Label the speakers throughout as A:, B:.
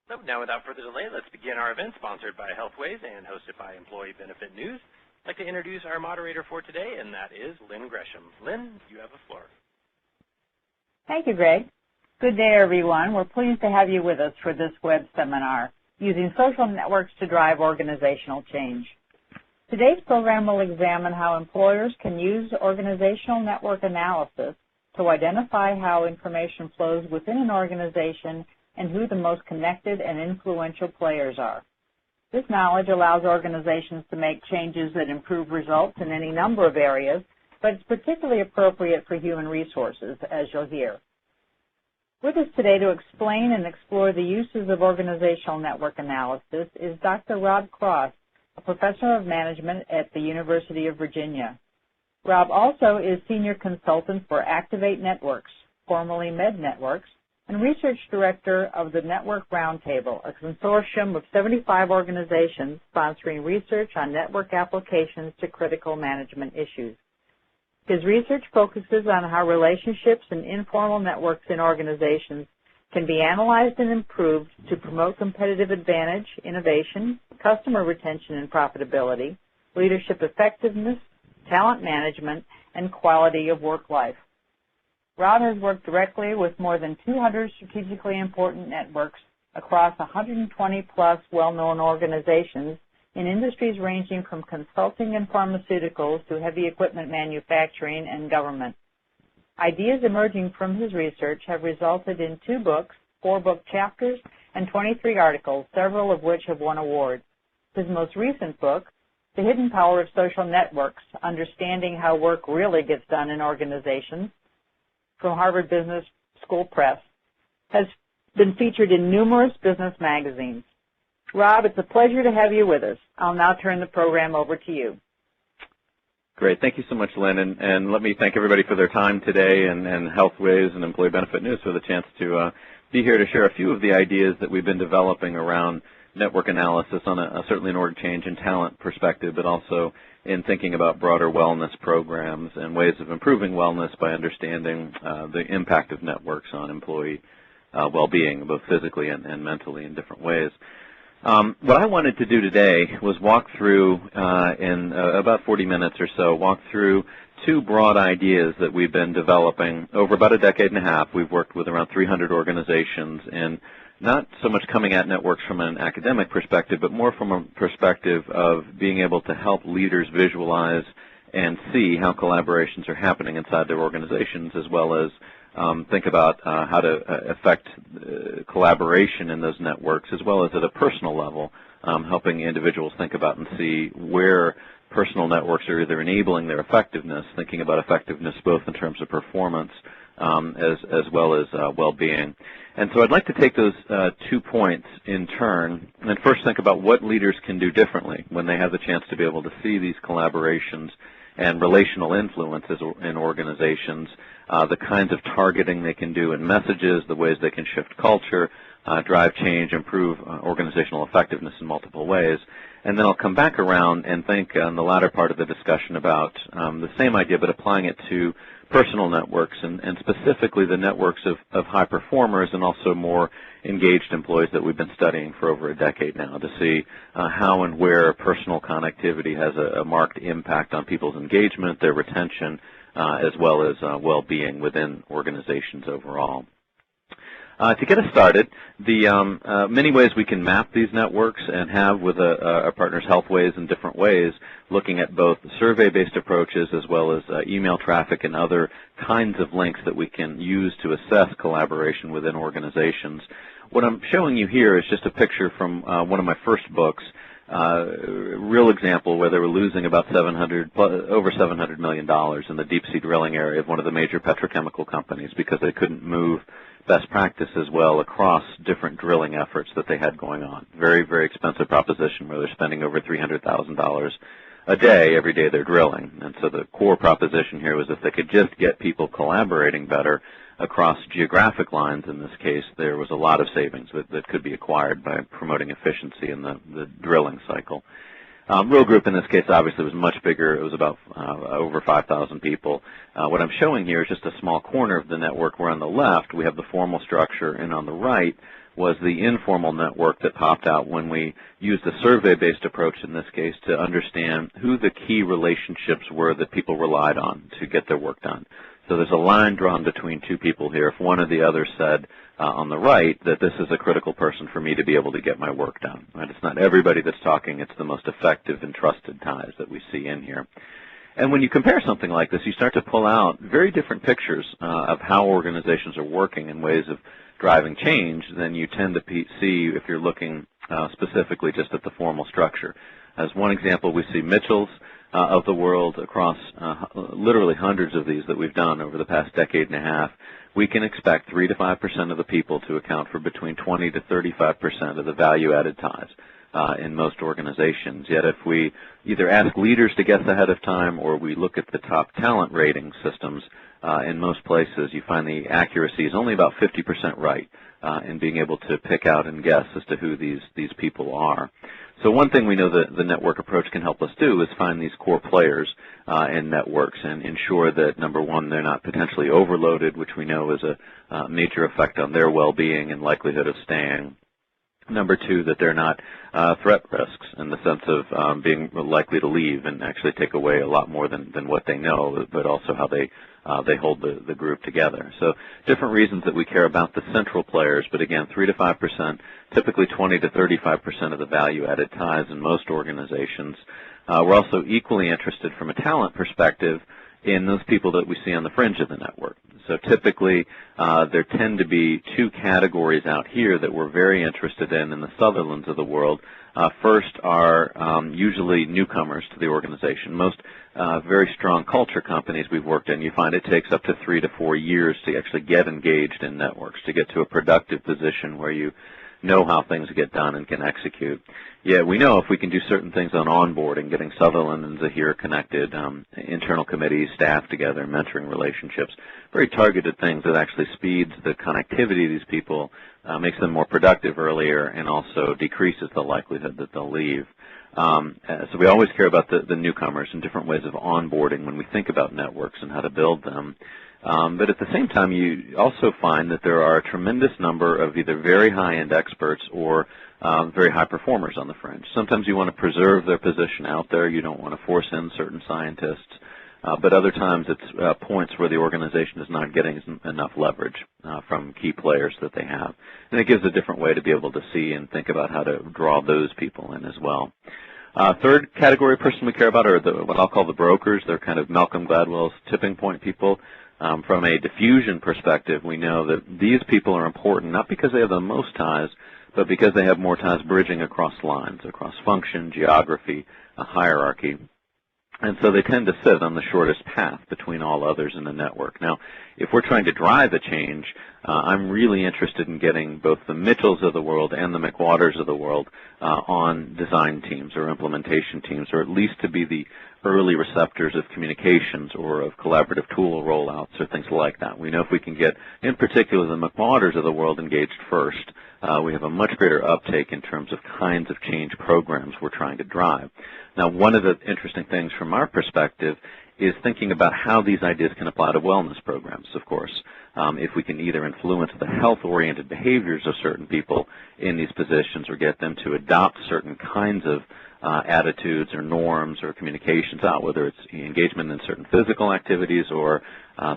A: So now, without further delay, let's begin our event sponsored by Healthways and hosted by Employee Benefit News. I'd like to introduce our moderator for today, and that is Lynn Gresham. Lynn, you have the floor.
B: Thank you, Greg. Good day, everyone. We're pleased to have you with us for this web seminar, Using Social Networks to Drive Organizational Change. Today's program will examine how employers can use organizational network analysis to identify how information flows within an organization and who the most connected and influential players are. This knowledge allows organizations to make changes that improve results in any number of areas, but it's particularly appropriate for human resources, as you'll hear. With us today to explain and explore the uses of organizational network analysis is Dr. Rob Cross, a professor of management at the University of Virginia. Rob also is Senior Consultant for Activate Networks, formerly Med Networks, and Research Director of the Network Roundtable, a consortium of 75 organizations sponsoring research on network applications to critical management issues. His research focuses on how relationships and informal networks in organizations can be analyzed and improved to promote competitive advantage, innovation, customer retention and profitability, leadership effectiveness, talent management, and quality of work life. Rob has worked directly with more than 200 strategically important networks across 120-plus well-known organizations in industries ranging from consulting and pharmaceuticals to heavy equipment manufacturing and government. Ideas emerging from his research have resulted in 2 books, 4 book chapters, and 23 articles, several of which have won awards. His most recent book, The Hidden Power of Social Networks, Understanding How Work Really Gets Done in Organizations, from Harvard Business School Press, has been featured in numerous business magazines. Rob, it's a pleasure to have you with us. I'll now turn the program over to you.
C: Great. Thank you so much, Lynn. And let me thank everybody for their time today and Healthways and Employee Benefit News for the chance to be here to share a few of the ideas that we've been developing around network analysis on certainly an org change and talent perspective, but also in thinking about broader wellness programs and ways of improving wellness by understanding the impact of networks on employee well-being, both physically and mentally in different ways. What I wanted to do today was walk through, in about 40 minutes or so, walk through 2 broad ideas that we've been developing over about a decade and a half. We've worked with around 300 organizations, and not so much coming at networks from an academic perspective, but more from a perspective of being able to help leaders visualize and see how collaborations are happening inside their organizations, as well as think about how to affect collaboration in those networks, as well as at a personal level, helping individuals think about and see where personal networks are either enabling their effectiveness, thinking about effectiveness both in terms of performance as well as well-being. And so I'd like to take those 2 points in turn and first think about what leaders can do differently when they have the chance to be able to see these collaborations and relational influences in organizations, the kinds of targeting they can do in messages, the ways they can shift culture, drive change, improve organizational effectiveness in multiple ways. And then I'll come back around and think on the latter part of the discussion about the same idea, but applying it to personal networks and specifically the networks of high performers and also more engaged employees that we've been studying for over a decade now to see how and where personal connectivity has a marked impact on people's engagement, their retention, as well as well-being within organizations overall. To get us started, the many ways we can map these networks and have with our partners Healthways in different ways, looking at both survey-based approaches as well as email traffic and other kinds of links that we can use to assess collaboration within organizations. What I'm showing you here is just a picture from one of my first books, real example where they were losing about over $700 million in the deep-sea drilling area of one of the major petrochemical companies because they couldn't move best practice as well across different drilling efforts that they had going on. Very, very expensive proposition where they're spending over $300,000 a day every day they're drilling. And so the core proposition here was if they could just get people collaborating better across geographic lines, in this case, there was a lot of savings that could be acquired by promoting efficiency in the drilling cycle. Real group in this case obviously was much bigger. It was about over 5,000 people. What I'm showing here is just a small corner of the network where on the left we have the formal structure, and on the right was the informal network that popped out when we used a survey-based approach in this case to understand who the key relationships were that people relied on to get their work done. So there's a line drawn between two people here. If one or the other said on the right that this is a critical person for me to be able to get my work done. Right? It's not everybody that's talking. It's the most effective and trusted ties that we see in here. And when you compare something like this, you start to pull out very different pictures of how organizations are working in ways of driving change than you tend to see if you're looking specifically just at the formal structure. As one example, we see Mitchell's of the world across literally hundreds of these that we've done over the past decade and a half. We can expect 3 to 5% of the people to account for between 20 to 35% of the value-added ties in most organizations. Yet if we either ask leaders to guess ahead of time or we look at the top talent rating systems, in most places you find the accuracy is only about 50% right in being able to pick out and guess as to who these people are. So one thing we know that the network approach can help us do is find these core players in networks and ensure that, number one, they're not potentially overloaded, which we know is a major effect on their well-being and likelihood of staying. Number two, that they're not threat risks in the sense of being likely to leave and actually take away a lot more than what they know, but also how they hold the group together. So different reasons that we care about the central players, but again, 3 to 5%, typically 20 to 35% of the value-added ties in most organizations. We're also equally interested from a talent perspective in those people that we see on the fringe of the network. So typically, there tend to be two categories out here that we're very interested in the Sutherlands of the world. First are usually newcomers to the organization. Most very strong culture companies we've worked in, you find it takes up to 3 to 4 years to actually get engaged in networks, to get to a productive position where you know how things get done and can execute. Yeah, we know if we can do certain things on onboarding, getting Sutherland and Zahir connected, internal committees, staff together, mentoring relationships, very targeted things that actually speeds the connectivity of these people, makes them more productive earlier, and also decreases the likelihood that they'll leave. So we always care about the newcomers and different ways of onboarding when we think about networks and how to build them. But at the same time, you also find that there are a tremendous number of either very high-end experts or very high performers on the fringe. Sometimes you want to preserve their position out there. You don't want to force in certain scientists. But other times it's points where the organization is not getting enough leverage from key players that they have. And it gives a different way to be able to see and think about how to draw those people in as well. Third category of person we care about are what I'll call the brokers. They're kind of Malcolm Gladwell's tipping point people. From a diffusion perspective, we know that these people are important not because they have the most ties, but because they have more ties bridging across lines, across function, geography, a hierarchy. And so they tend to sit on the shortest path between all others in the network. Now, if we're trying to drive a change, I'm really interested in getting both the Mitchells of the world and the McWaters of the world on design teams or implementation teams, or at least to be the early receptors of communications or of collaborative tool rollouts or things like that. We know if we can get, in particular, the McWaters of the world engaged first, we have a much greater uptake in terms of kinds of change programs we're trying to drive. Now, one of the interesting things from our perspective is thinking about how these ideas can apply to wellness programs, of course. If we can either influence the health-oriented behaviors of certain people in these positions or get them to adopt certain kinds of attitudes or norms or communications out, whether it's engagement in certain physical activities or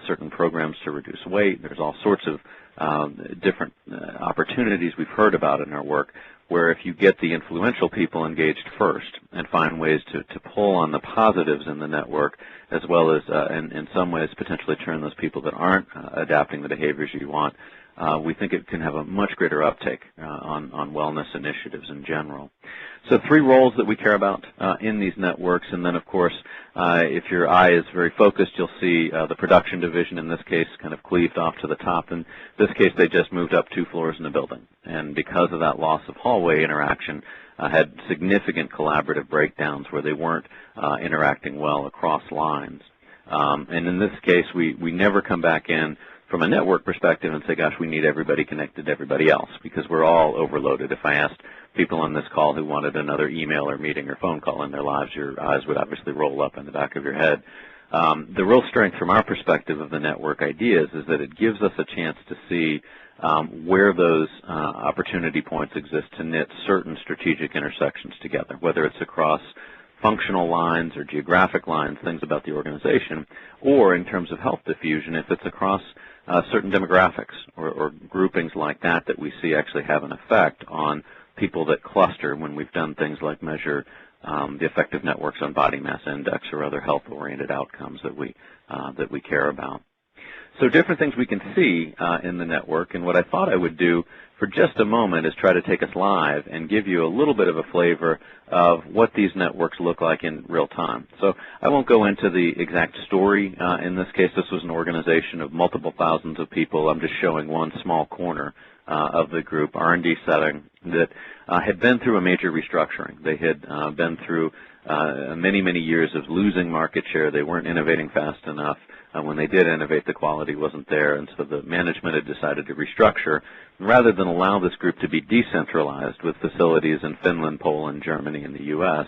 C: certain programs to reduce weight. There's all sorts of different opportunities we've heard about in our work where if you get the influential people engaged first and find ways to pull on the positives in the network as well as in some ways potentially turn those people that aren't adapting the behaviors you want, we think it can have a much greater uptake on wellness initiatives in general. So 3 roles that we care about in these networks, and then of course if your eye is very focused, you'll see the production division in this case kind of cleaved off to the top. In this case they just moved up 2 floors in the building, and because of that loss of hallway interaction had significant collaborative breakdowns where they weren't interacting well across lines. And in this case we never come back in from a network perspective and say, gosh, we need everybody connected to everybody else, because we're all overloaded. If I asked people on this call who wanted another email or meeting or phone call in their lives, your eyes would obviously roll up in the back of your head. The real strength from our perspective of the network ideas is that it gives us a chance to see where those opportunity points exist to knit certain strategic intersections together, whether it's across functional lines or geographic lines, things about the organization, or in terms of health diffusion, if it's across certain demographics or groupings like that that we see actually have an effect on people that cluster when we've done things like measure the effective networks on body mass index or other health-oriented outcomes that we care about. So different things we can see in the network, and what I thought I would do for just a moment is try to take us live and give you a little bit of a flavor of what these networks look like in real time. So I won't go into the exact story. In this case, this was an organization of multiple thousands of people. I'm just showing one small corner of the group, R&D setting, that had been through a major restructuring. They had been through many, many years of losing market share. They weren't innovating fast enough. When they did innovate, the quality wasn't there, and so the management had decided to restructure. Rather than allow this group to be decentralized with facilities in Finland, Poland, Germany, and the U.S.,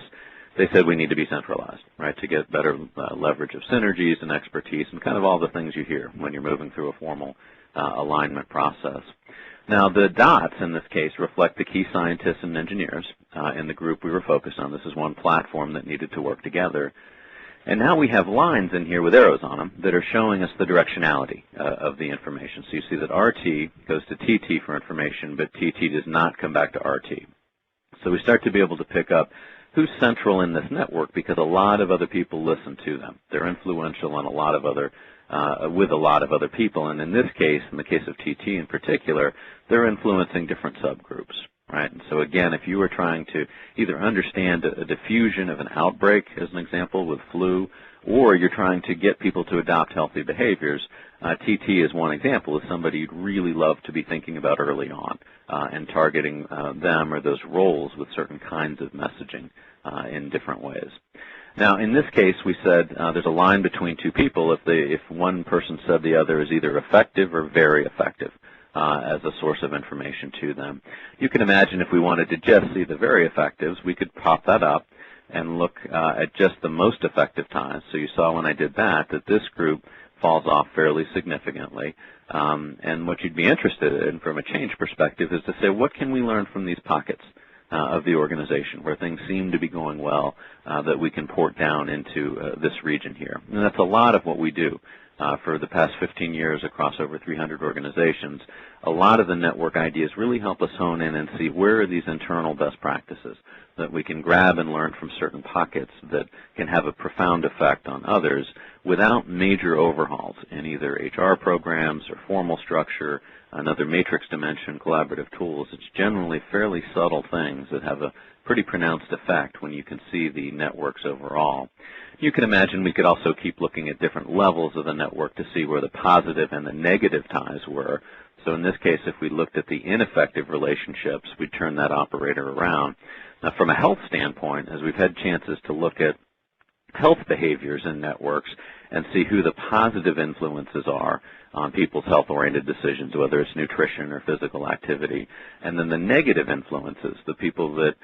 C: they said we need to be centralized, right, to get better leverage of synergies and expertise and kind of all the things you hear when you're moving through a formal alignment process. Now, the dots in this case reflect the key scientists and engineers in the group we were focused on. This is one platform that needed to work together. And now we have lines in here with arrows on them that are showing us the directionality of the information. So you see that RT goes to TT for information, but TT does not come back to RT. So we start to be able to pick up who's central in this network because a lot of other people listen to them. They're influential on a lot of other with a lot of other people, and in this case, in the case of TT in particular, they're influencing different subgroups, right? And so again, if you were trying to either understand a diffusion of an outbreak, as an example, with flu, or you're trying to get people to adopt healthy behaviors, TT is one example of somebody you'd really love to be thinking about early on and targeting them or those roles with certain kinds of messaging in different ways. Now, in this case, we said there's a line between two people if one person said the other is either effective or very effective as a source of information to them. You can imagine if we wanted to just see the very effectives, we could pop that up and look at just the most effective times. So you saw when I did that this group falls off fairly significantly. And what you'd be interested in from a change perspective is to say, what can we learn from these pockets of the organization where things seem to be going well that we can port down into this region here. And that's a lot of what we do. For the past 15 years across over 300 organizations, a lot of the network ideas really help us hone in and see where are these internal best practices that we can grab and learn from certain pockets that can have a profound effect on others without major overhauls in either HR programs or formal structure, another matrix dimension, collaborative tools. It's generally fairly subtle things that have a pretty pronounced effect when you can see the networks overall. You can imagine we could also keep looking at different levels of the network to see where the positive and the negative ties were. So in this case, if we looked at the ineffective relationships, we'd turn that operator around. Now, from a health standpoint, as we've had chances to look at health behaviors in networks and see who the positive influences are on people's health-oriented decisions, whether it's nutrition or physical activity, and then the negative influences, the people that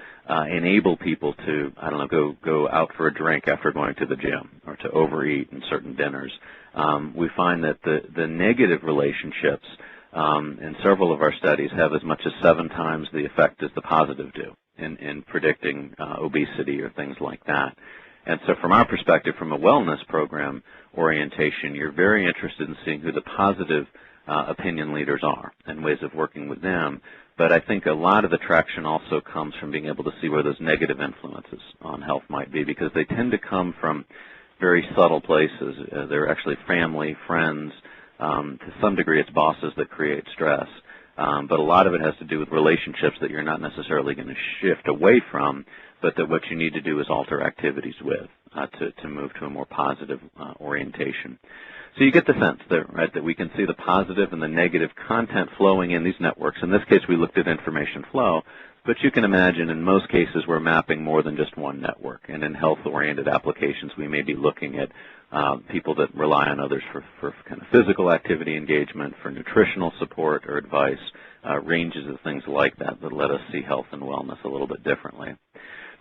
C: enable people to, I don't know, go out for a drink after going to the gym or to overeat in certain dinners. We find that the negative relationships in several of our studies have as much as 7 times the effect as the positive do in predicting obesity or things like that. And so from our perspective, from a wellness program orientation, you're very interested in seeing who the positive opinion leaders are and ways of working with them. But I think a lot of the traction also comes from being able to see where those negative influences on health might be, because they tend to come from very subtle places. They're actually family, friends. To some degree, it's bosses that create stress. But a lot of it has to do with relationships that you're not necessarily going to shift away from, but that what you need to do is alter activities with. to move to a more positive orientation. So you get the sense that, right, that we can see the positive and the negative content flowing in these networks. In this case, we looked at information flow, but you can imagine in most cases we're mapping more than just one network. And in health-oriented applications, we may be looking at people that rely on others for kind of physical activity engagement, for nutritional support or advice, ranges of things like that that let us see health and wellness a little bit differently.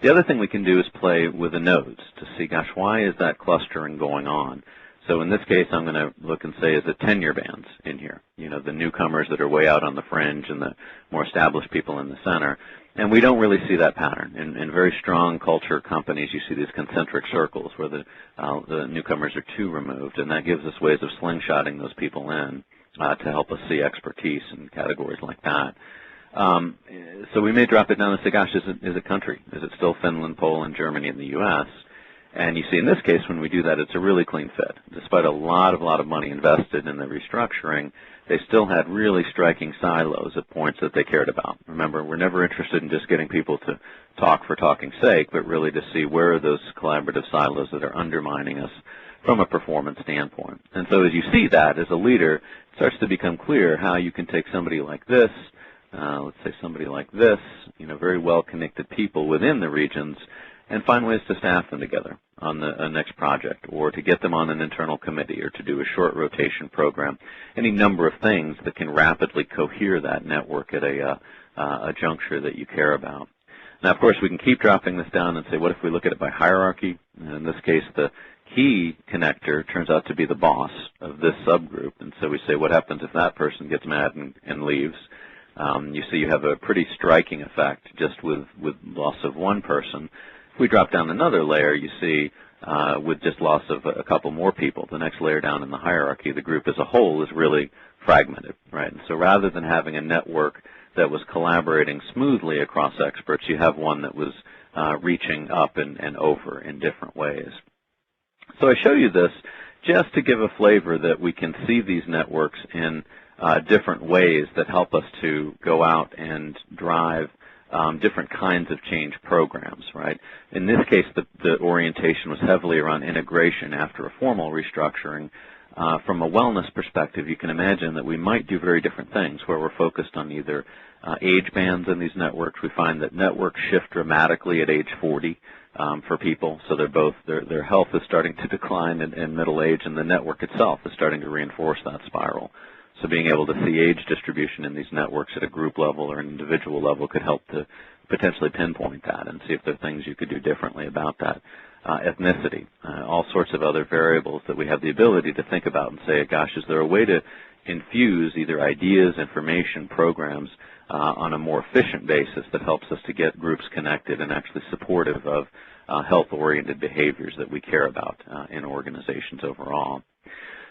C: The other thing we can do is play with the nodes to see, gosh, why is that clustering going on? So in this case, I'm going to look and say, is it tenure bands in here? You know, the newcomers that are way out on the fringe and the more established people in the center. And we don't really see that pattern. In very strong culture companies, you see these concentric circles where the newcomers are too removed, and that gives us ways of slingshotting those people in to help us see expertise in categories like that. So we may drop it down and say, gosh, is it country? Is it still Finland, Poland, Germany, and the U.S.? And you see in this case, when we do that, it's a really clean fit. Despite a lot of money invested in the restructuring, they still had really striking silos at points that they cared about. Remember, we're never interested in just getting people to talk for talking's sake, but really to see where are those collaborative silos that are undermining us from a performance standpoint. And so as you see that as a leader, it starts to become clear how you can take somebody like this, let's say somebody like this, you know, very well-connected people within the regions, and find ways to staff them together on the next project, or to get them on an internal committee, or to do a short rotation program, any number of things that can rapidly cohere that network at a juncture that you care about. Now, of course, we can keep dropping this down and say, what if we look at it by hierarchy? And in this case, the key connector turns out to be the boss of this subgroup, and so we say, what happens if that person gets mad and leaves? You see you have a pretty striking effect just with loss of one person. If we drop down another layer, you see with just loss of a couple more people, the next layer down in the hierarchy, the group as a whole is really fragmented, right? And so rather than having a network that was collaborating smoothly across experts, you have one that was reaching up and over in different ways. So I show you this just to give a flavor that we can see these networks in different ways that help us to go out and drive different kinds of change programs, right? In this case, the orientation was heavily around integration after a formal restructuring. From a wellness perspective, you can imagine that we might do very different things where we're focused on either age bands in these networks. We find that networks shift dramatically at age 40 for people, so they're both their health is starting to decline in middle age, and the network itself is starting to reinforce that spiral. So being able to see age distribution in these networks at a group level or an individual level could help to potentially pinpoint that and see if there are things you could do differently about that. Ethnicity, all sorts of other variables that we have the ability to think about and say, gosh, is there a way to infuse either ideas, information, programs on a more efficient basis that helps us to get groups connected and actually supportive of health-oriented behaviors that we care about in organizations overall.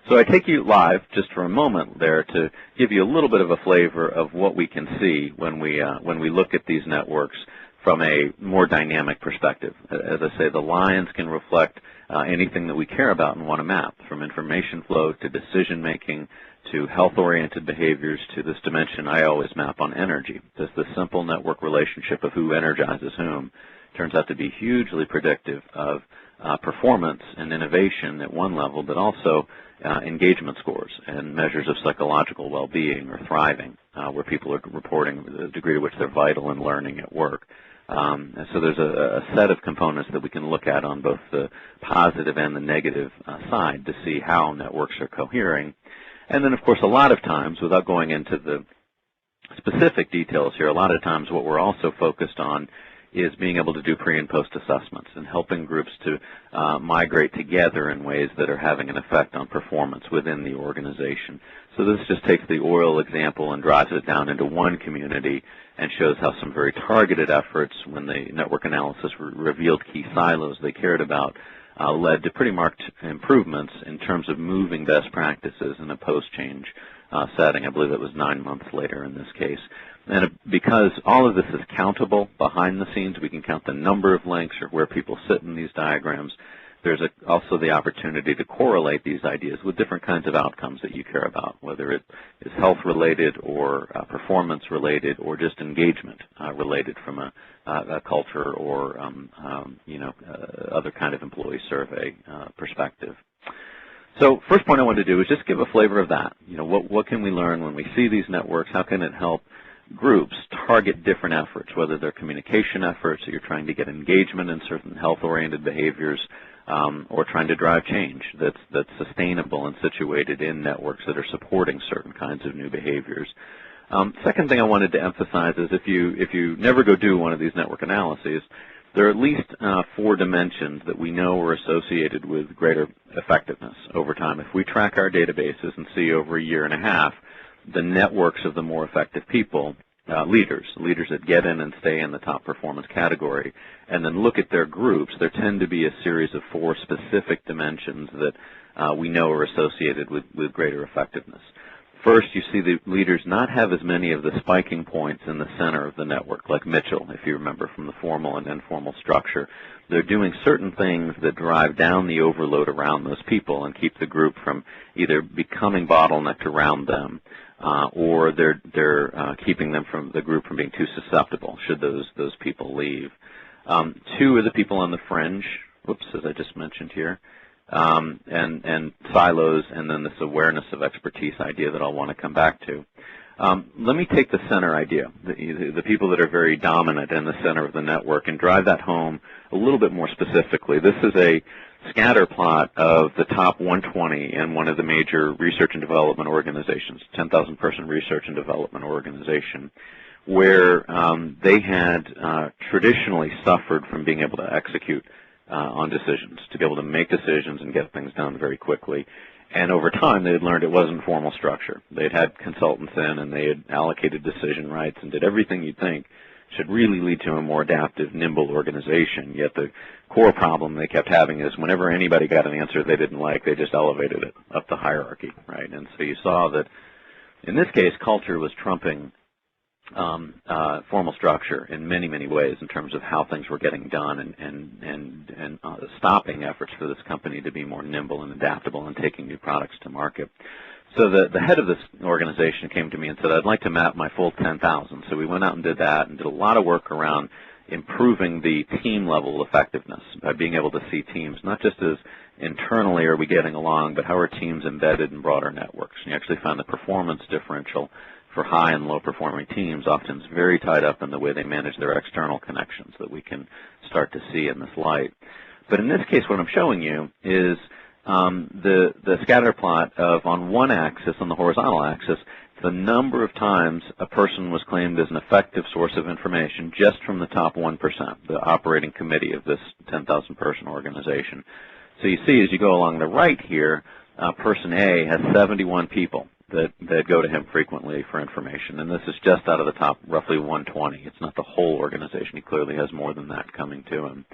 C: So I take you live just for a moment there to give you a little bit of a flavor of what we can see when we look at these networks from a more dynamic perspective. As I say, the lines can reflect anything that we care about and want to map, from information flow to decision making to health-oriented behaviors to this dimension I always map on energy. Does the simple network relationship of who energizes whom turns out to be hugely predictive of performance and innovation at one level, but also engagement scores and measures of psychological well-being or thriving, where people are reporting the degree to which they're vital in learning at work. And so there's a set of components that we can look at on both the positive and the negative side to see how networks are cohering. And then, of course, a lot of times, without going into the specific details here, a lot of times what we're also focused on is being able to do pre- and post-assessments and helping groups to migrate together in ways that are having an effect on performance within the organization. So this just takes the oil example and drives it down into one community and shows how some very targeted efforts, when the network analysis revealed key silos they cared about, led to pretty marked improvements in terms of moving best practices in a post-change setting. I believe it was 9 months later in this case. And because all of this is countable behind the scenes, we can count the number of links or where people sit in these diagrams, there's also the opportunity to correlate these ideas with different kinds of outcomes that you care about, whether it is health-related or performance-related or just engagement-related from a culture or other kind of employee survey perspective. So first point I want to do is just give a flavor of that. What can we learn when we see these networks? How can it help groups target different efforts, whether they're communication efforts or you're trying to get engagement in certain health-oriented behaviors or trying to drive change that's sustainable and situated in networks that are supporting certain kinds of new behaviors. Second thing I wanted to emphasize is if you never go do one of these network analyses, there are at least 4 dimensions that we know are associated with greater effectiveness over time. If we track our databases and see over a year and a half the networks of the more effective people, leaders that get in and stay in the top performance category, and then look at their groups, there tend to be a series of 4 specific dimensions that we know are associated with greater effectiveness. First, you see the leaders not have as many of the spiking points in the center of the network, like Mitchell, if you remember from the formal and informal structure. They're doing certain things that drive down the overload around those people and keep the group from either becoming bottlenecked around them or they're keeping them from the group from being too susceptible should those people leave. 2 are the people on the fringe, as I just mentioned here. And silos, and then this awareness of expertise idea that I'll want to come back to. Let me take the center idea, the people that are very dominant in the center of the network, and drive that home a little bit more specifically. This is a scatter plot of the top 120 in one of the major research and development organizations, 10,000-person research and development organization, where they had traditionally suffered from being able to execute on decisions, to be able to make decisions and get things done very quickly. And over time, they had learned it wasn't formal structure. They had had consultants in, and they had allocated decision rights and did everything you'd think should really lead to a more adaptive, nimble organization. Yet the core problem they kept having is whenever anybody got an answer they didn't like, they just elevated it up the hierarchy, right? And so you saw that in this case, culture was trumping formal structure in many, many ways in terms of how things were getting done and stopping efforts for this company to be more nimble and adaptable and taking new products to market. So the head of this organization came to me and said, I'd like to map my full 10,000. So we went out and did that and did a lot of work around improving the team level effectiveness by being able to see teams, not just as internally are we getting along, but how are teams embedded in broader networks. And you actually found the performance differential for high and low performing teams often is very tied up in the way they manage their external connections that we can start to see in this light. But in this case, what I'm showing you is the scatter plot of, on one axis, on the horizontal axis, the number of times a person was claimed as an effective source of information just from the top 1%, the operating committee of this 10,000-person organization. So you see, as you go along the right here, person A has 71 people that go to him frequently for information, and this is just out of the top roughly 120. It's not the whole organization. He clearly has more than that coming to him.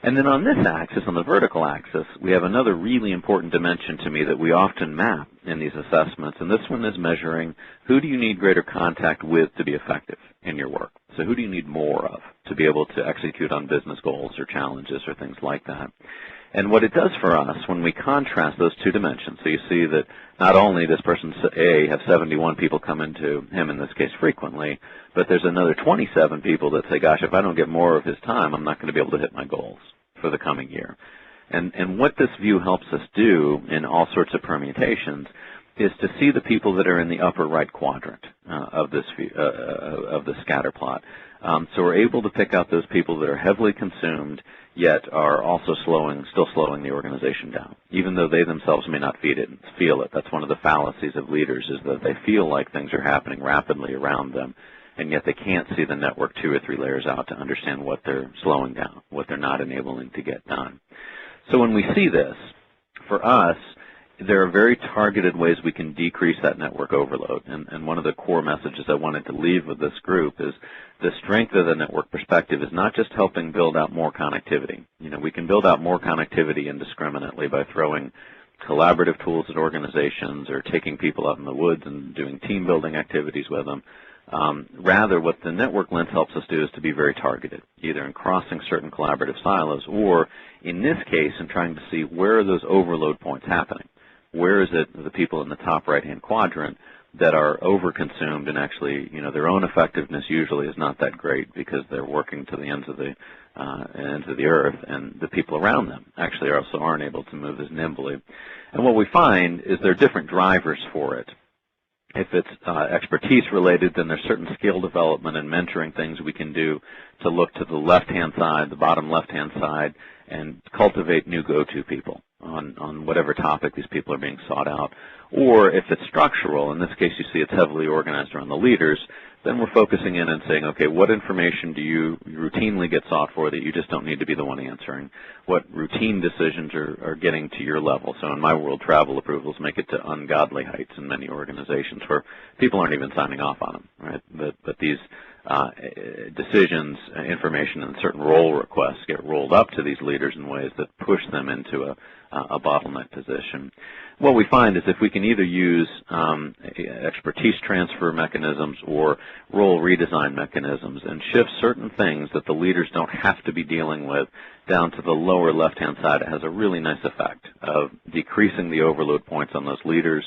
C: And then on this axis, on the vertical axis, we have another really important dimension to me that we often map in these assessments, and this one is measuring who do you need greater contact with to be effective in your work. So who do you need more of to be able to execute on business goals or challenges or things like that. And what it does for us when we contrast those 2 dimensions, so you see that not only does person A have 71 people come into him, in this case frequently, but there's another 27 people that say, gosh, if I don't get more of his time, I'm not going to be able to hit my goals for the coming year. And what this view helps us do in all sorts of permutations is to see the people that are in the upper right quadrant of this view, of the scatter plot. So we're able to pick out those people that are heavily consumed, yet are also still slowing the organization down, even though they themselves may not feel it. That's one of the fallacies of leaders, is that they feel like things are happening rapidly around them, and yet they can't see the network 2 or 3 layers out to understand what they're slowing down, what they're not enabling to get done. So when we see this, for us, there are very targeted ways we can decrease that network overload. And one of the core messages I wanted to leave with this group is the strength of the network perspective is not just helping build out more connectivity. We can build out more connectivity indiscriminately by throwing collaborative tools at organizations or taking people out in the woods and doing team building activities with them. Rather, what the network lens helps us do is to be very targeted, either in crossing certain collaborative silos or, in this case, in trying to see where are those overload points happening. Where is it the people in the top right-hand quadrant that are overconsumed and actually, their own effectiveness usually is not that great because they're working to the ends of the earth, and the people around them actually also aren't able to move as nimbly. And what we find is there are different drivers for it. If it's expertise related, then there's certain skill development and mentoring things we can do to look to the left-hand side, the bottom left-hand side, and cultivate new go-to people on whatever topic these people are being sought out. Or if it's structural, in this case you see it's heavily organized around the leaders, then we're focusing in and saying, okay, what information do you routinely get sought for that you just don't need to be the one answering? What routine decisions are getting to your level? So in my world, travel approvals make it to ungodly heights in many organizations where people aren't even signing off on them, right? But these decisions, information, and certain role requests get rolled up to these leaders in ways that push them into a bottleneck position. What we find is if we can either use expertise transfer mechanisms or role redesign mechanisms and shift certain things that the leaders don't have to be dealing with down to the lower left-hand side, it has a really nice effect of decreasing the overload points on those leaders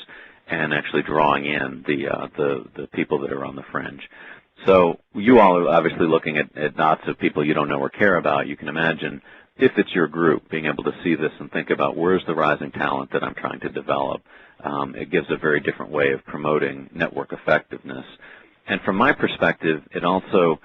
C: and actually drawing in the people that are on the fringe. So you all are obviously looking at dots of people you don't know or care about. You can imagine if it's your group, being able to see this and think about where's the rising talent that I'm trying to develop. It gives a very different way of promoting network effectiveness. And from my perspective, it also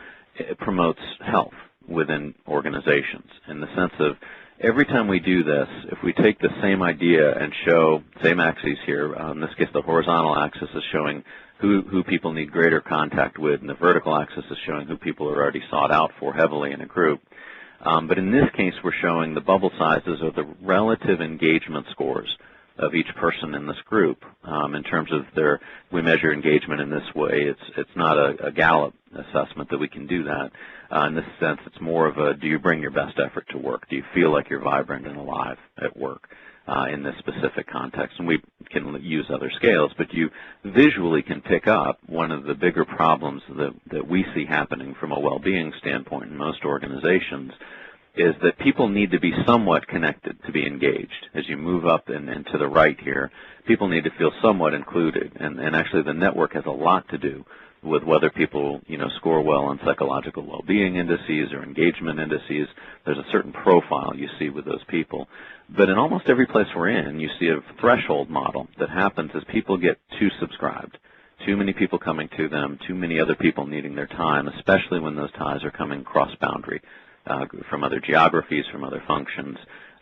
C: promotes health within organizations in the sense of every time we do this, if we take the same idea and show, same axes here, in this case the horizontal axis is showing who people need greater contact with, and the vertical axis is showing who people are already sought out for heavily in a group. But in this case, we're showing the bubble sizes of the relative engagement scores of each person in this group. In terms of we measure engagement in this way. It's not a Gallup assessment that we can do that. In this sense, it's more of a, do you bring your best effort to work? Do you feel like you're vibrant and alive at work in this specific context? And we can use other scales, but you visually can pick up one of the bigger problems that we see happening from a well-being standpoint in most organizations is that people need to be somewhat connected to be engaged. As you move up and to the right here, people need to feel somewhat included, and actually the network has a lot to do with whether people, score well on psychological well-being indices or engagement indices. There's a certain profile you see with those people. But in almost every place we're in, you see a threshold model that happens as people get too subscribed. Too many people coming to them, too many other people needing their time, especially when those ties are coming cross-boundary from other geographies, from other functions,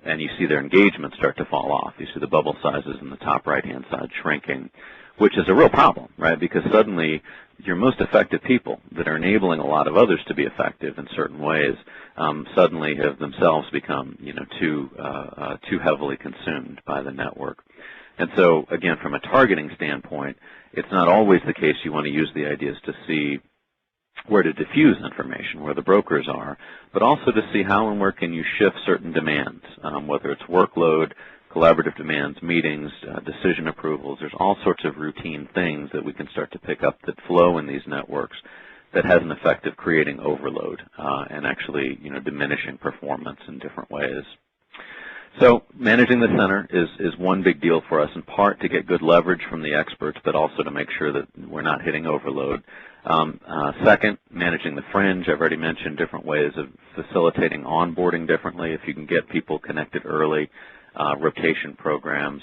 C: and you see their engagement start to fall off. You see the bubble sizes in the top right-hand side shrinking, which is a real problem, right? Because suddenly your most effective people that are enabling a lot of others to be effective in certain ways suddenly have themselves become, too heavily consumed by the network. And so, again, from a targeting standpoint, it's not always the case you want to use the ideas to see where to diffuse information, where the brokers are, but also to see how and where can you shift certain demands, whether it's workload, collaborative demands, meetings, decision approvals. There's all sorts of routine things that we can start to pick up that flow in these networks that has an effect of creating overload and actually, diminishing performance in different ways. So managing the center is one big deal for us, in part to get good leverage from the experts, but also to make sure that we're not hitting overload. Second, managing the fringe. I've already mentioned different ways of facilitating onboarding differently if you can get people connected early, rotation programs.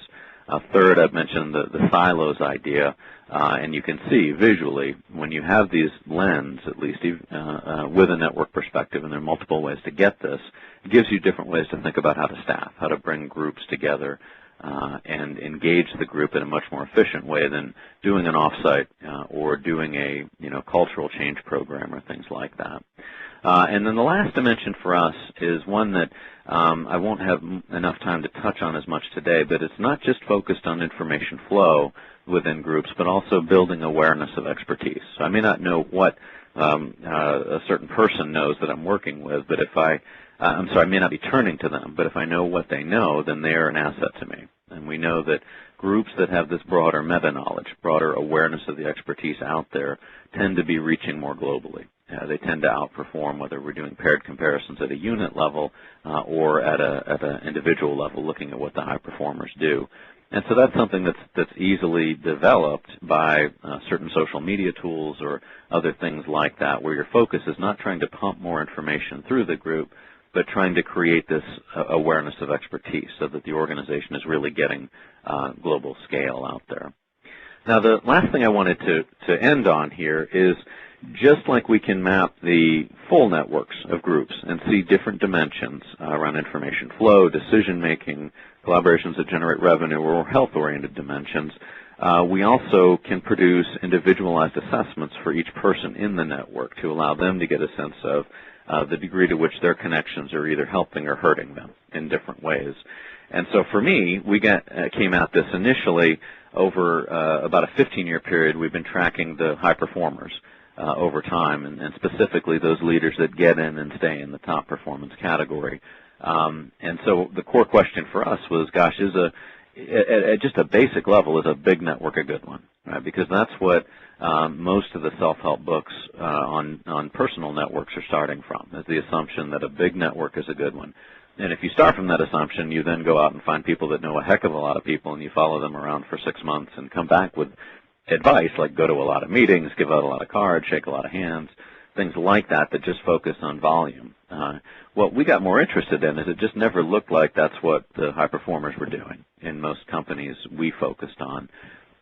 C: Third, I've mentioned the silos idea, and you can see visually when you have these lens, at least with a network perspective, and there are multiple ways to get this, it gives you different ways to think about how to staff, how to bring groups together, and engage the group in a much more efficient way than doing an offsite or doing a cultural change program or things like that. And then the last dimension for us is one that I won't have enough time to touch on as much today, but it's not just focused on information flow within groups, but also building awareness of expertise. So I may not know what a certain person knows that I'm working with, but if I may not be turning to them, but if I know what they know, then they are an asset to me. And we know that groups that have this broader meta-knowledge, broader awareness of the expertise out there, tend to be reaching more globally. They tend to outperform whether we're doing paired comparisons at a unit level or at an individual level, looking at what the high performers do. And so that's something that's easily developed by certain social media tools or other things like that, where your focus is not trying to pump more information through the group, but trying to create this awareness of expertise so that the organization is really getting global scale out there. Now, the last thing I wanted to end on here is just like we can map the full networks of groups and see different dimensions around information flow, decision-making, collaborations that generate revenue, or health-oriented dimensions, we also can produce individualized assessments for each person in the network to allow them to get a sense of the degree to which their connections are either helping or hurting them in different ways. And so for me, we came at this initially over about a 15-year period. We've been tracking the high performers over time, and specifically those leaders that get in and stay in the top performance category. And so the core question for us was, gosh, at just a basic level, is a big network a good one? Right? Because that's what most of the self-help books on personal networks are starting from, is the assumption that a big network is a good one. And if you start from that assumption, you then go out and find people that know a heck of a lot of people, and you follow them around for 6 months and come back with advice like go to a lot of meetings, give out a lot of cards, shake a lot of hands, things like that just focus on volume. What we got more interested in is it just never looked like that's what the high performers were doing in most companies we focused on.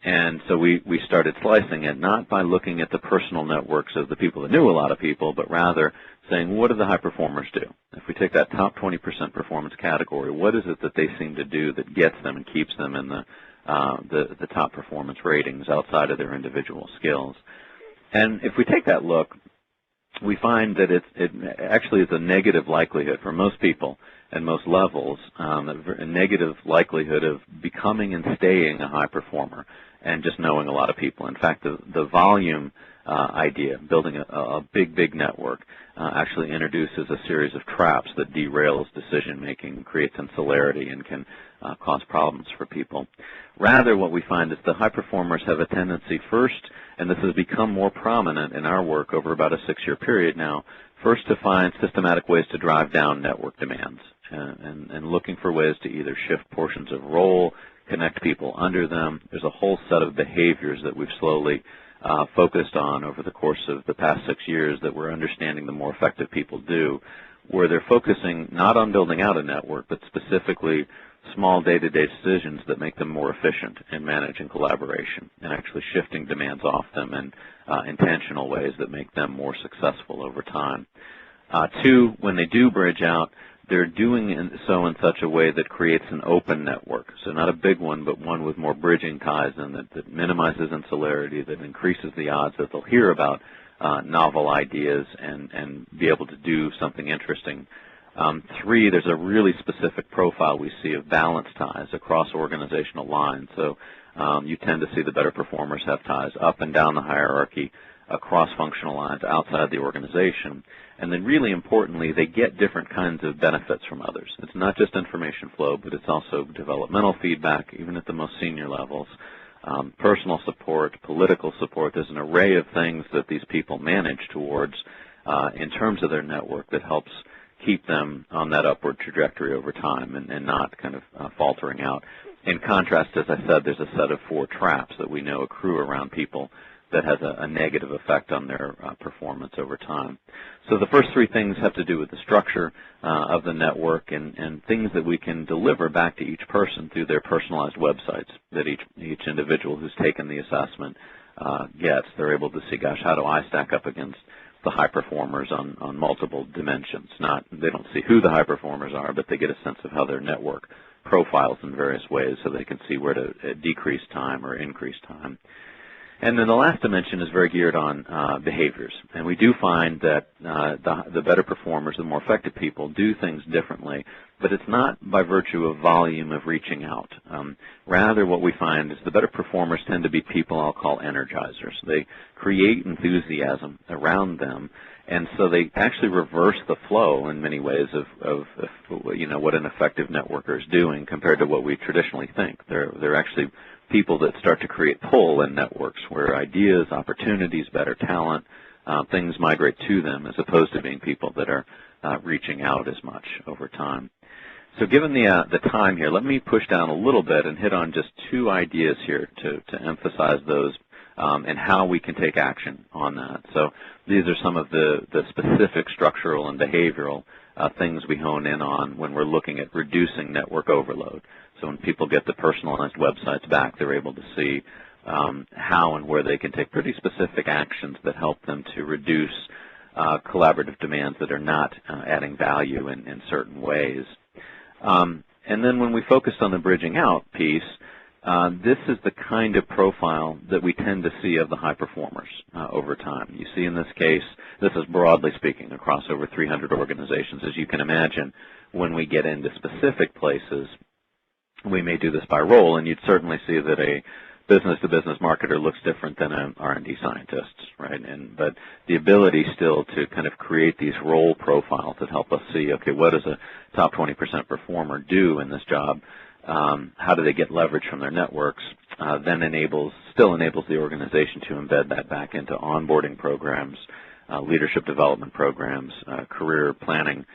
C: And so we started slicing it, not by looking at the personal networks of the people that knew a lot of people, but rather saying, what do the high performers do? If we take that top 20% performance category, what is it that they seem to do that gets them and keeps them in the top performance ratings outside of their individual skills? And if we take that look, we find that it actually is a negative likelihood for most people at most levels, a negative likelihood of becoming and staying a high performer and just knowing a lot of people. In fact, the volume idea, building a big network, actually introduces a series of traps that derails decision-making, creates insularity, and can cause problems for people. Rather, what we find is the high performers have a tendency first, and this has become more prominent in our work over about a 6-year period now, first to find systematic ways to drive down network demands and looking for ways to either shift portions of role, connect people under them. There's a whole set of behaviors that we've slowly focused on over the course of the past 6 years that we're understanding the more effective people do, where they're focusing not on building out a network, but specifically small day-to-day decisions that make them more efficient in managing collaboration and actually shifting demands off them in intentional ways that make them more successful over time. 2, when they do bridge out, they're doing so in such a way that creates an open network. So not a big one, but one with more bridging ties in that minimizes insularity, that increases the odds that they'll hear about novel ideas and be able to do something interesting. 3, there's a really specific profile we see of balance ties across organizational lines. So you tend to see the better performers have ties up and down the hierarchy, across functional lines, outside the organization. And then really importantly, they get different kinds of benefits from others. It's not just information flow, but it's also developmental feedback, even at the most senior levels, personal support, political support. There's an array of things that these people manage towards in terms of their network that helps keep them on that upward trajectory over time and not kind of faltering out. In contrast, as I said, there's a set of 4 traps that we know accrue around people that has a negative effect on their performance over time. So the first 3 things have to do with the structure of the network and things that we can deliver back to each person through their personalized websites that each individual who's taken the assessment gets. They're able to see, gosh, how do I stack up against the high performers on multiple dimensions? They don't see who the high performers are, but they get a sense of how their network profiles in various ways so they can see where to decrease time or increase time. And then the last dimension is very geared on behaviors. And we do find that the better performers, the more effective people, do things differently, but it's not by virtue of volume of reaching out. Rather, what we find is the better performers tend to be people I'll call energizers. They create enthusiasm around them, And so they actually reverse the flow in many ways of what an effective networker is doing compared to what we traditionally think. They're actually people that start to create pull in networks where ideas, opportunities, better talent, things migrate to them as opposed to being people that are reaching out as much over time. So given the time here, let me push down a little bit and hit on just two ideas here to emphasize those and how we can take action on that. So these are some of the specific structural and behavioral things we hone in on when we're looking at reducing network overload. So when people get the personalized websites back, they're able to see how and where they can take pretty specific actions that help them to reduce collaborative demands that are not adding value in certain ways. And then when we focused on the bridging out piece, this is the kind of profile that we tend to see of the high performers over time. You see in this case, this is broadly speaking across over 300 organizations. As you can imagine, when we get into specific places, we may do this by role, and you'd certainly see that a business-to-business marketer looks different than an R&D scientist, right? But the ability still to kind of create these role profiles that help us see, okay, what does a top 20% performer do in this job? How do they get leverage from their networks? Then still enables the organization to embed that back into onboarding programs, leadership development programs, career planning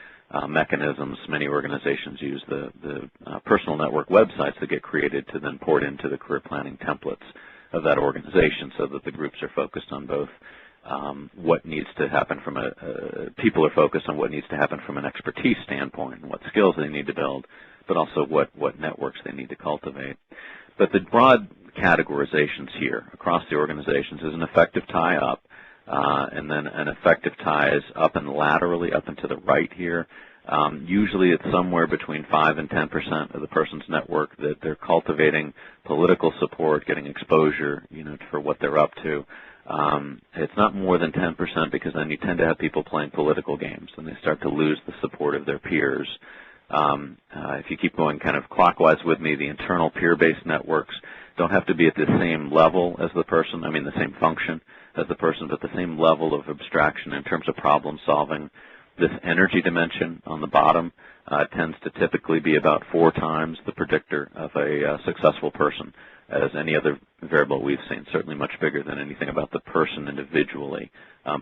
C: mechanisms. Many organizations use the personal network websites that get created to then port into the career planning templates of that organization so that the groups are focused on both what needs to happen from people are focused on what needs to happen from an expertise standpoint and what skills they need to build, but also what networks they need to cultivate. But the broad categorizations here across the organizations is an effective tie up, and then an effective tie is up and laterally up and to the right here. Usually it's somewhere between 5 and 10% of the person's network that they're cultivating political support, getting exposure, for what they're up to. It's not more than 10% because then you tend to have people playing political games and they start to lose the support of their peers. If you keep going kind of clockwise with me, the internal peer-based networks don't have to be at the same level as the person, the same function as the person, but the same level of abstraction in terms of problem solving. This energy dimension on the bottom tends to typically be about 4 times the predictor of a successful person as any other variable we've seen, certainly much bigger than anything about the person individually,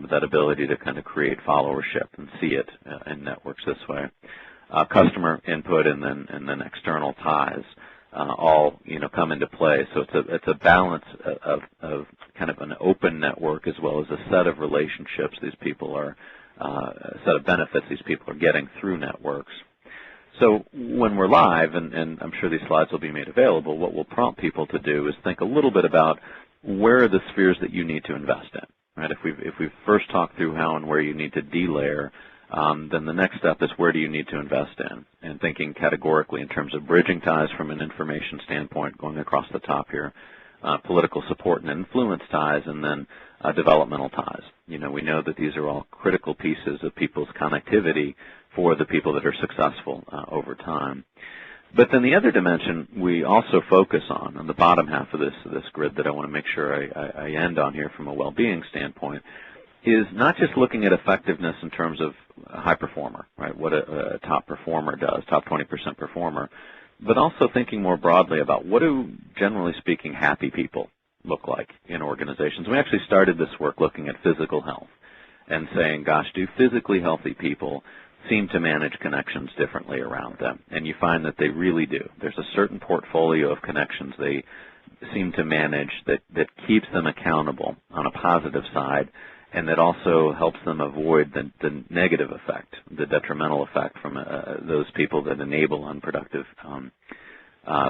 C: that ability to kind of create followership and see it in networks this way. Customer input and then external ties all come into play. So it's a balance of kind of an open network as well as a set of relationships these people are, a set of benefits these people are getting through networks. So when we're live, and I'm sure these slides will be made available, what we'll prompt people to do is think a little bit about where are the spheres that you need to invest in. Right? If we've first talked through how and where you need to delayer, then the next step is where do you need to invest in, and thinking categorically in terms of bridging ties from an information standpoint, going across the top here, political support and influence ties, and then developmental ties. We know that these are all critical pieces of people's connectivity for the people that are successful over time. But then the other dimension we also focus on the bottom half of this grid that I want to make sure I end on here from a well-being standpoint, is not just looking at effectiveness in terms of a high performer, right, what a top performer does, top 20% performer, but also thinking more broadly about what do, generally speaking, happy people look like in organizations. We actually started this work looking at physical health and saying, gosh, do physically healthy people seem to manage connections differently around them? And you find that they really do. There's a certain portfolio of connections they seem to manage that keeps them accountable on a positive side, and that also helps them avoid the negative effect, the detrimental effect from those people that enable unproductive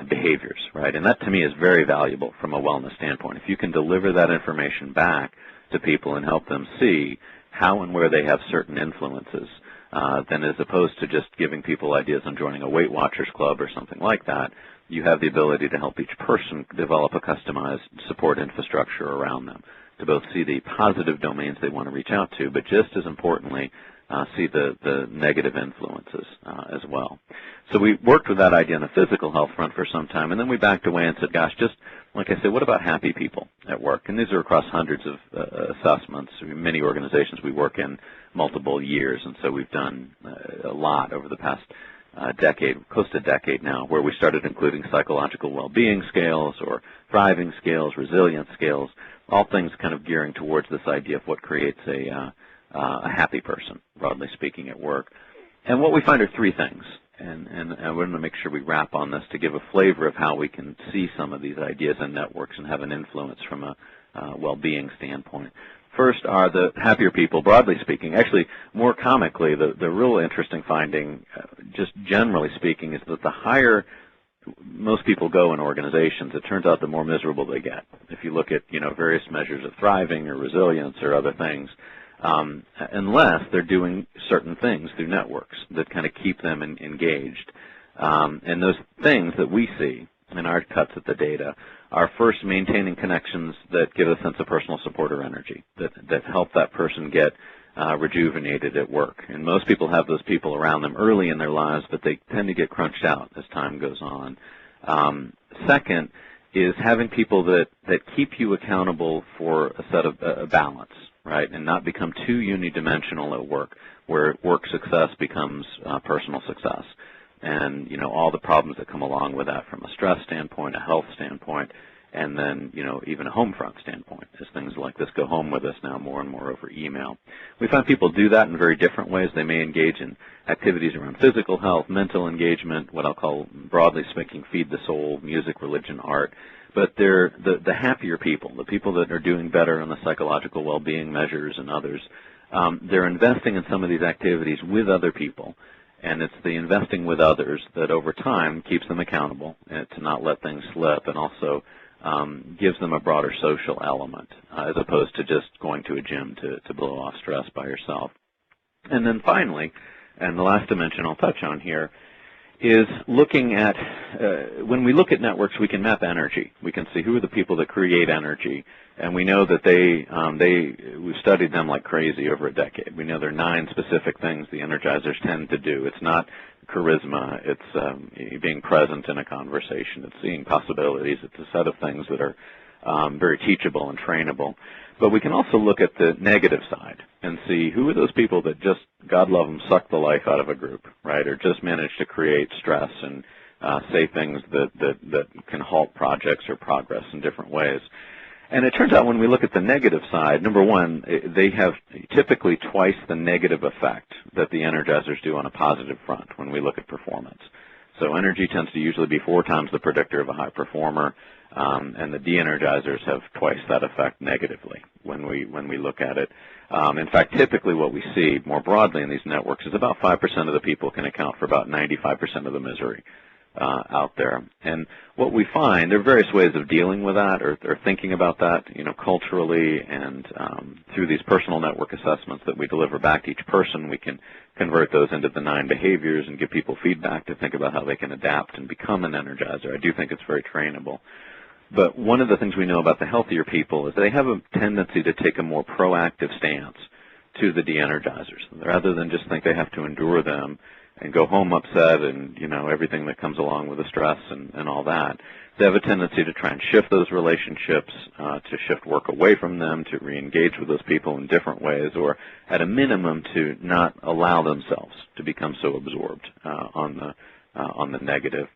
C: behaviors, right? And that, to me, is very valuable from a wellness standpoint. If you can deliver that information back to people and help them see how and where they have certain influences, then as opposed to just giving people ideas on joining a Weight Watchers Club or something like that, you have the ability to help each person develop a customized support infrastructure around them to both see the positive domains they want to reach out to, but just as importantly, see the negative influences as well. So we worked with that idea on the physical health front for some time, and then we backed away and said, gosh, just like I said, what about happy people at work? And these are across hundreds of assessments. Many organizations we work in multiple years, and so we've done a lot over the past decade, close to a decade now, where we started including psychological well-being scales or thriving scales, resilience scales, all things kind of gearing towards this idea of what creates a happy person, broadly speaking, at work. And what we find are three things, and I want to make sure we wrap on this to give a flavor of how we can see some of these ideas and networks and have an influence from a well-being standpoint. First are the happier people, broadly speaking. Actually, more comically, the real interesting finding, just generally speaking, is that the higher most people go in organizations, it turns out the more miserable they get. If you look at, various measures of thriving or resilience or other things, unless they're doing certain things through networks that kind of keep them engaged. And those things that we see in our cuts at the data are first maintaining connections that give a sense of personal support or energy, that help that person get rejuvenated at work. And most people have those people around them early in their lives, but they tend to get crunched out as time goes on. Second is having people that keep you accountable for a set of a balance, right, and not become too unidimensional at work, where work success becomes personal success. And, all the problems that come along with that from a stress standpoint, a health standpoint, and then, even a home front standpoint, as things like this go home with us now more and more over email. We find people do that in very different ways. They may engage in activities around physical health, mental engagement, what I'll call, broadly speaking, feed the soul, music, religion, art. But they're the happier people, the people that are doing better on the psychological well-being measures and others. They're investing in some of these activities with other people. And it's the investing with others that over time keeps them accountable and to not let things slip, and also gives them a broader social element as opposed to just going to a gym to blow off stress by yourself. And then finally, and the last dimension I'll touch on here, is looking at, when we look at networks, we can map energy. We can see who are the people that create energy, and we know that we've studied them like crazy over a decade. We know there are 9 specific things the energizers tend to do. It's not charisma, it's being present in a conversation, it's seeing possibilities, it's a set of things that are very teachable and trainable. But we can also look at the negative side and see who are those people that just, God love them, suck the life out of a group, right, or just manage to create stress and say things that can halt projects or progress in different ways. And it turns out when we look at the negative side, number one, they have typically twice the negative effect that the energizers do on a positive front when we look at performance. So energy tends to usually be 4 times the predictor of a high performer, and the de-energizers have twice that effect negatively when we look at it. In fact, typically what we see more broadly in these networks is about 5% of the people can account for about 95% of the misery out there. And what we find, there are various ways of dealing with that or thinking about that, culturally, and through these personal network assessments that we deliver back to each person, we can convert those into the 9 behaviors and give people feedback to think about how they can adapt and become an energizer. I do think it's very trainable. But one of the things we know about the healthier people is they have a tendency to take a more proactive stance to the de-energizers, rather than just think they have to endure them and go home upset and, everything that comes along with the stress and all that. They have a tendency to try and shift those relationships, to shift work away from them, to re-engage with those people in different ways, or at a minimum to not allow themselves to become so absorbed on the negative.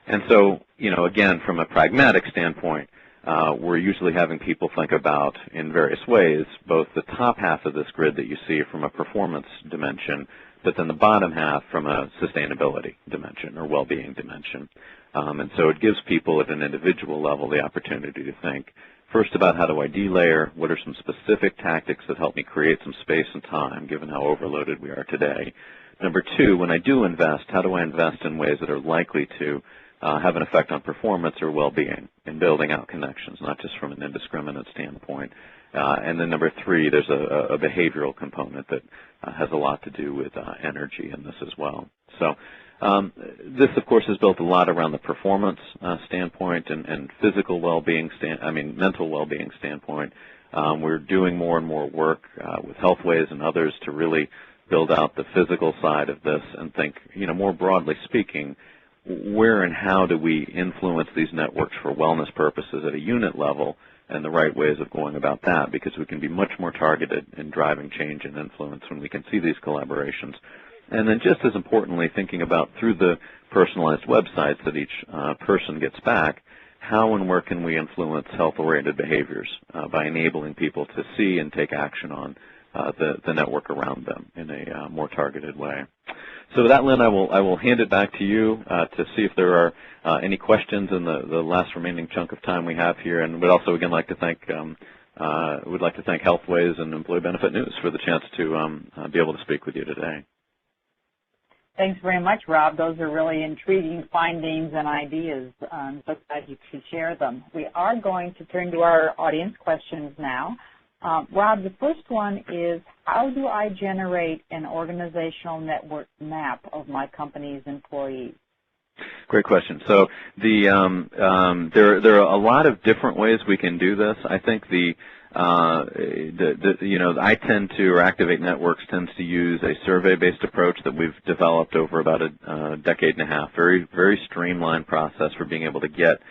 C: And so, again, from a pragmatic standpoint, we're usually having people think about, in various ways, both the top half of this grid that you see from a performance dimension, but then the bottom half from a sustainability dimension or well-being dimension. And so it gives people at an individual level the opportunity to think, first, about how do I delayer, what are some specific tactics that help me create some space and time, given how overloaded we are today. Number 2, when I do invest, how do I invest in ways that are likely to have an effect on performance or well-being in building out connections, not just from an indiscriminate standpoint. And then number 3, there's a behavioral component that has a lot to do with energy in this as well. So this, of course, is built a lot around the performance standpoint and physical well-being, mental well-being standpoint. We're doing more and more work with Healthways and others to really build out the physical side of this and think, more broadly speaking, where and how do we influence these networks for wellness purposes at a unit level, and the right ways of going about that, because we can be much more targeted in driving change and influence when we can see these collaborations. And then just as importantly, thinking about through the personalized websites that each person gets back, how and where can we influence health-oriented behaviors by enabling people to see and take action on the network around them in a more targeted way. So with that, Lynn, I will hand it back to you to see if there are any questions in the last remaining chunk of time we have here, and would also again like to thank Healthways and Employee Benefit News for the chance to be able to speak with you today.
B: Thanks very much, Rob. Those are really intriguing findings and ideas. I'm so glad you could share them. We are going to turn to our audience questions now. Rob, the first one is, how do I generate an organizational network map of my company's employees?
C: Great question. So there are a lot of different ways we can do this. I think I tend to, or Activate Networks tends to use a survey-based approach that we've developed over about a decade and a half. Very, very streamlined process for being able to get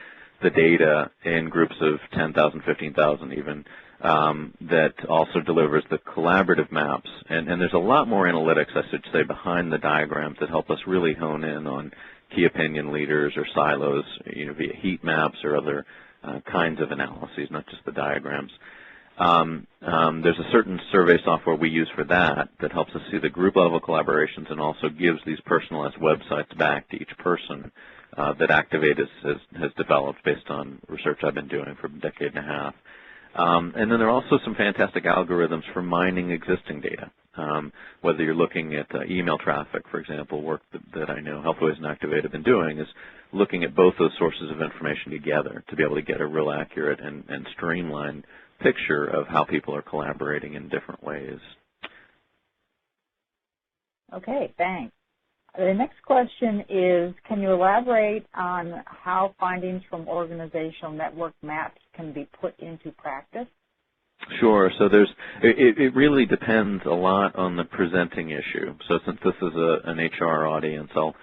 C: the data in groups of 10,000, 15,000 even, that also delivers the collaborative maps. And there's a lot more analytics, I should say, behind the diagrams that help us really hone in on key opinion leaders or silos, via heat maps or other kinds of analyses, not just the diagrams. There's a certain survey software we use for that helps us see the group level collaborations and also gives these personalized websites back to each person that Activate has developed based on research I've been doing for a decade and a half. And then there are also some fantastic algorithms for mining existing data. Whether you're looking at email traffic, for example, work that I know Healthways and Activate have been doing is looking at both those sources of information together to be able to get a real accurate and streamlined picture of how people are collaborating in different ways.
B: Okay, thanks. The next question is, can you elaborate on how findings from organizational network maps can be put into practice?
C: Sure. So it really depends a lot on the presenting issue. So since this is an HR audience, I'll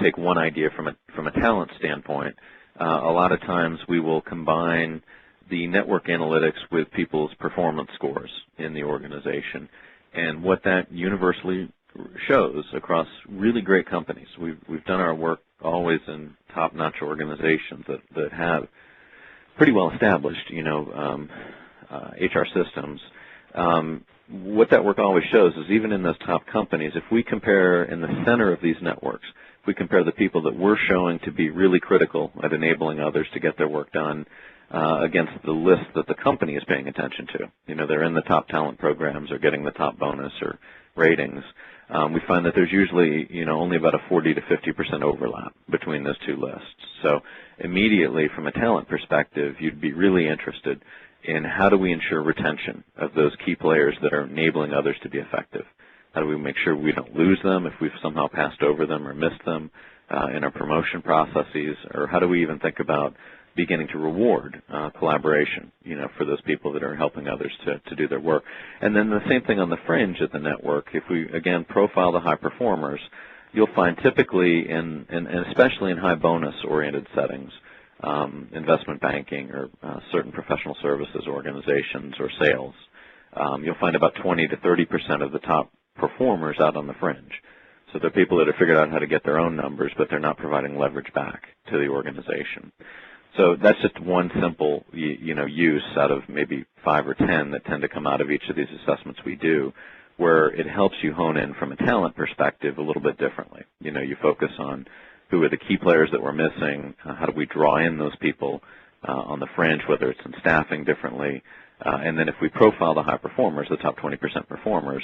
C: take one idea from a talent standpoint. A lot of times we will combine the network analytics with people's performance scores in the organization, and what that universally shows across really great companies. We've done our work always in top-notch organizations that have pretty well established, HR systems. What that work always shows is even in those top companies, if we compare in the center of these networks, if we compare the people that we're showing to be really critical at enabling others to get their work done against the list that the company is paying attention to, they're in the top talent programs or getting the top bonus or ratings, we find that there's usually, only about a 40 to 50% overlap between those two lists. So immediately from a talent perspective, you'd be really interested in how do we ensure retention of those key players that are enabling others to be effective? How do we make sure we don't lose them if we've somehow passed over them or missed them in our promotion processes? Or how do we even think about beginning to reward collaboration, for those people that are helping others to do their work? And then the same thing on the fringe of the network. If we, again, profile the high performers, you'll find typically, and especially in high bonus-oriented settings, investment banking or certain professional services organizations or sales, you'll find about 20 to 30% of the top performers out on the fringe. So they're people that have figured out how to get their own numbers, but they're not providing leverage back to the organization. So that's just one simple, use out of maybe 5 or 10 that tend to come out of each of these assessments we do, where it helps you hone in from a talent perspective a little bit differently. You focus on who are the key players that we're missing, how do we draw in those people on the fringe, whether it's in staffing differently, and then if we profile the high performers, the top 20% performers,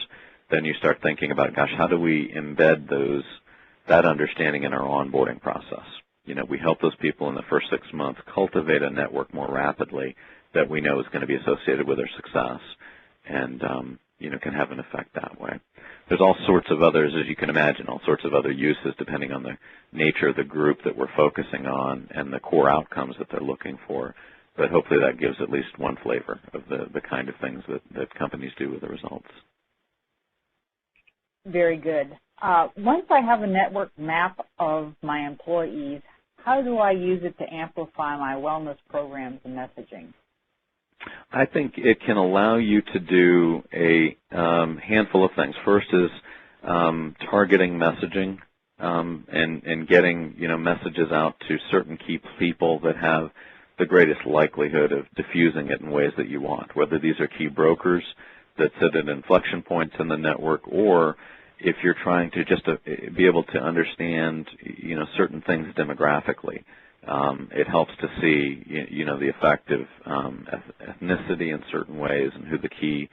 C: then you start thinking about, gosh, how do we embed that understanding in our onboarding process? We help those people in the first 6 months cultivate a network more rapidly that we know is going to be associated with their success and, can have an effect that way. There's all sorts of others, as you can imagine, all sorts of other uses depending on the nature of the group that we're focusing on and the core outcomes that they're looking for. But hopefully that gives at least one flavor of the kind of things that companies do with the results.
B: Very good. Once I have a network map of my employees, how do I use it to amplify my wellness programs and messaging?
C: I think it can allow you to do a handful of things. First is targeting messaging and getting messages out to certain key people that have the greatest likelihood of diffusing it in ways that you want, whether these are key brokers that sit at inflection points in the network, or if you're trying to just be able to understand certain things demographically. It helps to see the effect of ethnicity in certain ways and who the key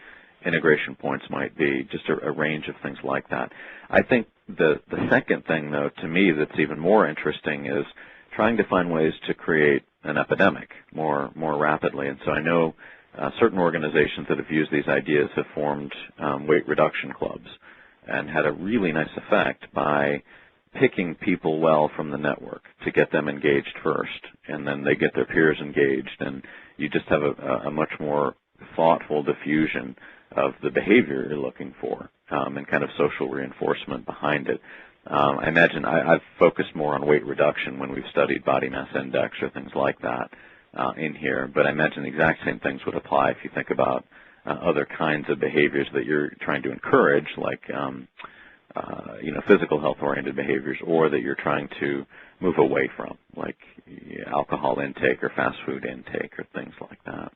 C: integration points might be, just a range of things like that. I think the second thing, though, to me that's even more interesting is trying to find ways to create an epidemic more rapidly. And so I know certain organizations that have used these ideas have formed weight reduction clubs and had a really nice effect by picking people well from the network to get them engaged first, and then they get their peers engaged, and you just have a much more thoughtful diffusion of the behavior you're looking for and kind of social reinforcement behind it. I imagine I've focused more on weight reduction when we've studied body mass index or things like that in here, but I imagine the exact same things would apply if you think about other kinds of behaviors that you're trying to encourage, like physical health-oriented behaviors, or that you're trying to move away from, like alcohol intake or fast food intake or things like that.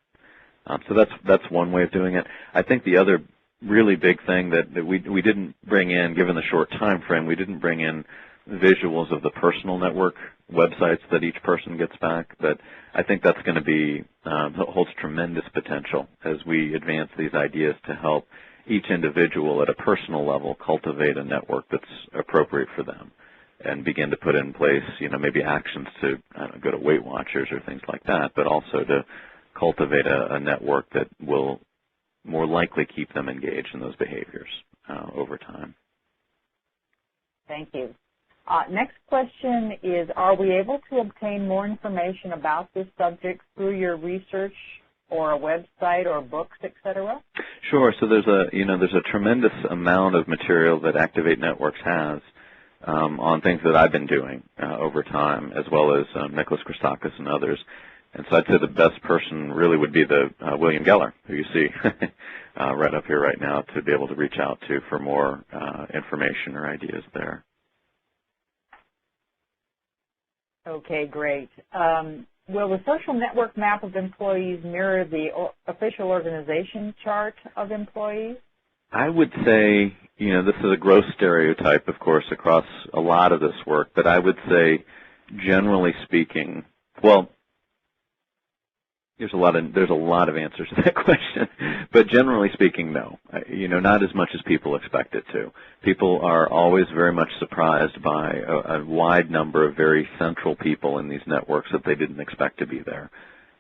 C: So that's one way of doing it. I think the other really big thing that we didn't bring in, given the short time frame, we didn't bring in visuals of the personal network websites that each person gets back, but I think that's going to be holds tremendous potential as we advance these ideas to help each individual at a personal level cultivate a network that's appropriate for them and begin to put in place, maybe actions to go to Weight Watchers or things like that, but also to cultivate a network that will more likely keep them engaged in those behaviors over time.
B: Thank you. Next question is, are we able to obtain more information about this subject through your research or a website or books, etc.?
C: Sure. So there's a tremendous amount of material that Activate Networks has on things that I've been doing over time, as well as Nicholas Christakis and others. And so I'd say the best person really would be the William Geller, who you see right up here right now, to be able to reach out to for more information or ideas there.
B: Okay, great. Will the social network map of employees mirror the official organization chart of employees?
C: I would say, this is a gross stereotype, of course, across a lot of this work, but I would say, generally speaking, well, there's a lot of answers to that question, but generally speaking, no. Not as much as people expect it to. People are always very much surprised by a wide number of very central people in these networks that they didn't expect to be there,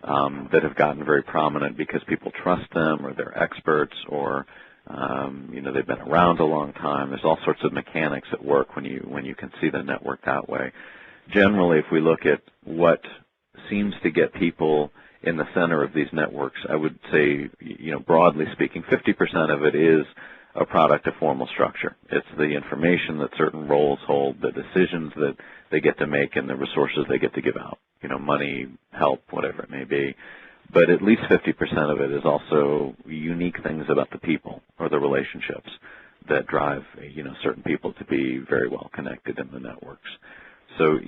C: that have gotten very prominent because people trust them, or they're experts, or they've been around a long time. There's all sorts of mechanics at work when you can see the network that way. Generally, if we look at what seems to get people in the center of these networks, I would say, broadly speaking, 50% of it is a product of formal structure. It's the information that certain roles hold, the decisions that they get to make, and the resources they get to give out, money, help, whatever it may be. But at least 50% of it is also unique things about the people or the relationships that drive, certain people to be very well connected in the networks. So,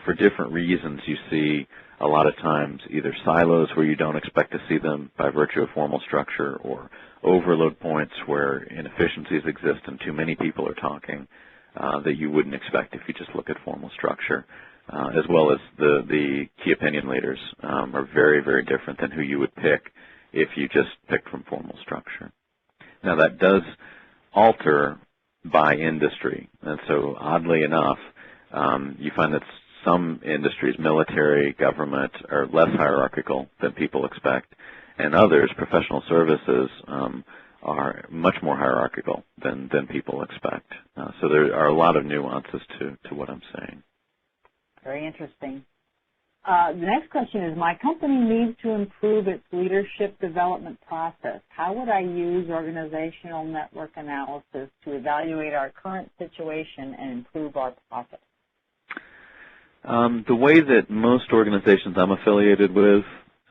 C: for different reasons, you see a lot of times either silos where you don't expect to see them by virtue of formal structure, or overload points where inefficiencies exist and too many people are talking that you wouldn't expect if you just look at formal structure, as well as the key opinion leaders are very, very different than who you would pick if you just picked from formal structure. Now, that does alter by industry, and so oddly enough, you find that some industries, military, government, are less hierarchical than people expect, and others, professional services, are much more hierarchical than people expect. So there are a lot of nuances to what I'm saying.
B: Very interesting. The next question is, my company needs to improve its leadership development process. How would I use organizational network analysis to evaluate our current situation and improve our process?
C: The way that most organizations I'm affiliated with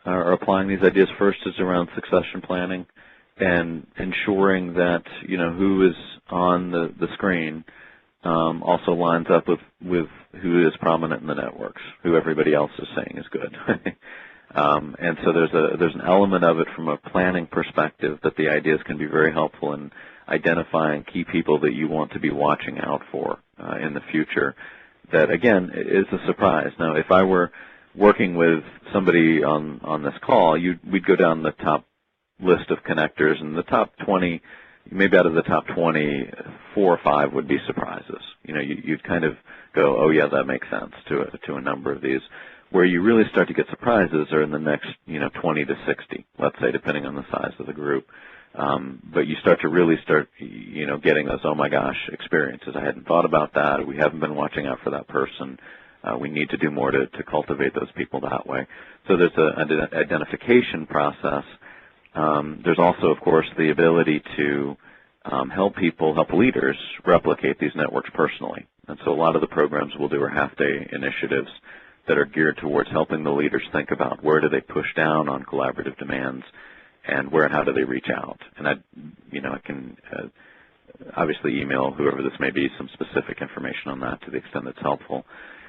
C: are applying these ideas first is around succession planning and ensuring that, you know, who is on the screen also lines up with who is prominent in the networks, who everybody else is saying is good. And so there's an element of it from a planning perspective that the ideas can be very helpful in identifying key people that you want to be watching out for in the future. That, again, is a surprise. Now, if I were working with somebody on this call, we'd go down the top list of connectors, and the top 20, maybe out of the top 20, 4 or 5 would be surprises. You know, you'd kind of go, oh yeah, that makes sense to a number of these. Where you really start to get surprises are in the next, 20 to 60, let's say, depending on the size of the group. But you start to really getting those, oh my gosh, experiences. I hadn't thought about that. We haven't been watching out for that person. We need to do more to cultivate those people that way. So there's an identification process. There's also, of course, the ability to help leaders replicate these networks personally. And so a lot of the programs we'll do are half-day initiatives that are geared towards helping the leaders think about where do they push down on collaborative demands and where and how do they reach out. And I can obviously email whoever this may be some specific information on that to the extent that's helpful.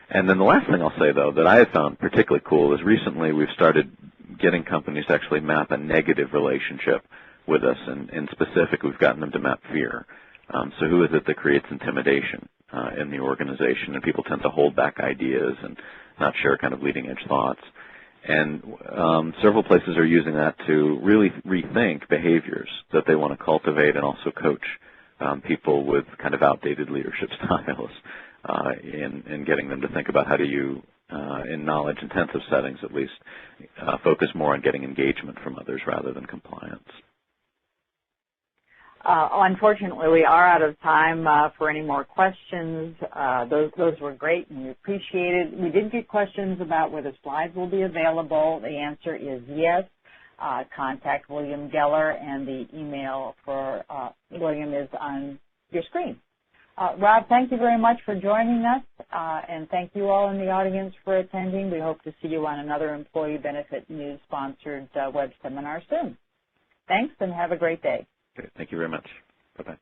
C: And then the last thing I'll say, though, that I have found particularly cool is recently we've started getting companies to actually map a negative relationship with us. And in specific, we've gotten them to map fear. So who is it that creates intimidation in the organization? And people tend to hold back ideas and not share kind of leading-edge thoughts. And several places are using that to really rethink behaviors that they want to cultivate and also coach people with kind of outdated leadership styles in getting them to think about how do you, in knowledge-intensive settings at least, focus more on getting engagement from others rather than compliance.
B: Unfortunately, we are out of time for any more questions. Those were great, and we appreciate it. We did get questions about whether slides will be available. The answer is yes. Contact William Geller, and the email for William is on your screen. Rob, thank you very much for joining us, and thank you all in the audience for attending. We hope to see you on another Employee Benefit News-sponsored web seminar soon. Thanks, and have a great day.
C: Great. Thank you very much. Bye-bye.